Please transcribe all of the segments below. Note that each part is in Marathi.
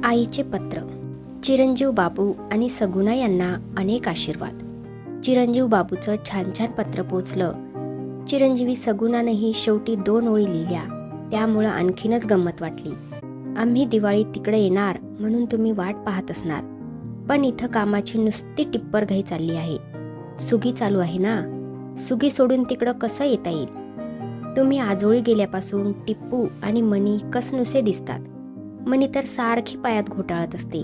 आईचे पत्र. चिरंजीव बाबू आणि सगुणा यांना अनेक आशीर्वाद. चिरंजीव बाबूचं छान छान पत्र पोचलं. चिरंजीवी सगुणानंही शेवटी 2 ओळी लिहिल्या. त्यामुळं आणखीनच गंमत वाटली. आम्ही दिवाळीत तिकडे येणार म्हणून तुम्ही वाट पाहत असणार, पण इथं कामाची नुसती टिप्पर घाई चालली आहे. सुगी चालू आहे ना, सुगी सोडून तिकडं कसं येता येईल? तुम्ही आजोळी गेल्यापासून टिप्पू आणि मणी कसनुसे दिसतात. मणी तर सारखी पायात घोटाळत असते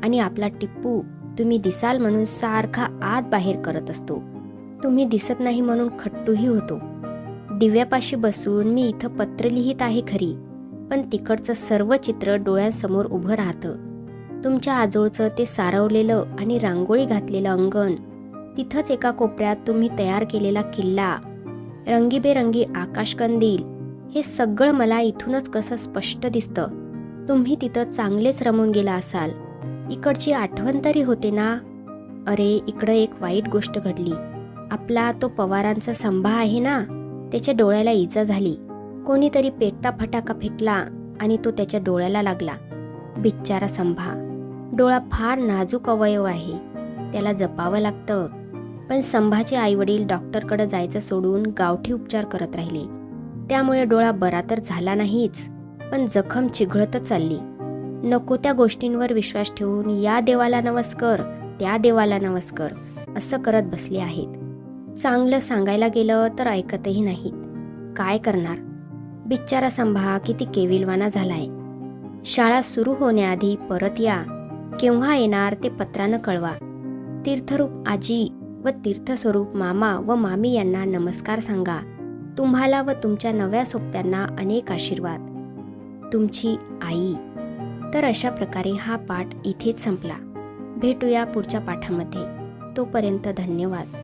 आणि आपला टिप्पू तुम्ही दिसाल म्हणून सारखा आत बाहेर करत असतो. तुम्ही दिसत नाही म्हणून खट्टूही होतो. दिव्यापाशी बसून मी इथं पत्र लिहित आहे खरी, पण तिकडचं सर्व चित्र डोळ्यांसमोर उभं राहतं. तुमच्या आजोळचं ते सारवलेलं आणि रांगोळी घातलेलं अंगण, तिथंच एका कोपऱ्यात तुम्ही तयार केलेला किल्ला, रंगीबेरंगी आकाशकंदील, हे सगळं मला इथूनच कसं स्पष्ट दिसतं. तुम्ही तिथं चांगलेच रमून गेला असाल. इकडची आठवण तरी होते ना. अरे, इकडं एक वाईट गोष्ट घडली. आपला तो पवारांचा संभा आहे ना, त्याच्या डोळ्याला इजा झाली. कोणीतरी पेटता फटाका फेकला आणि तो त्याच्या डोळ्याला लागला. बिचारा संभा. डोळा फार नाजूक अवयव आहे, त्याला जपावं लागतं. पण संभाचे आईवडील डॉक्टरकडे जायचं सोडून गावठी उपचार करत राहिले. त्यामुळे डोळा बरा तर झाला नाहीच, पण जखम चिघळतच चालली. नको त्या गोष्टींवर विश्वास ठेवून या देवाला नमस्कार, त्या देवाला नमस्कार असं करत बसले आहेत. चांगलं सांगायला गेलं तर ऐकतही नाहीत. काय करणार? बिचारा संभा किती केविलवाना झालाय. शाळा सुरू होण्याआधी परत या. केव्हा येणार ते पत्रानं कळवा. तीर्थरूप आजी व तीर्थस्वरूप मामा व मामी यांना नमस्कार सांगा. तुम्हाला व तुमच्या नव्या सोबत्यांना अनेक आशीर्वाद. तुमची आई. तर अशा प्रकारे हा पाठ इथेच संपला. भेटूया पुढच्या पाठामध्ये. तोपर्यंत धन्यवाद.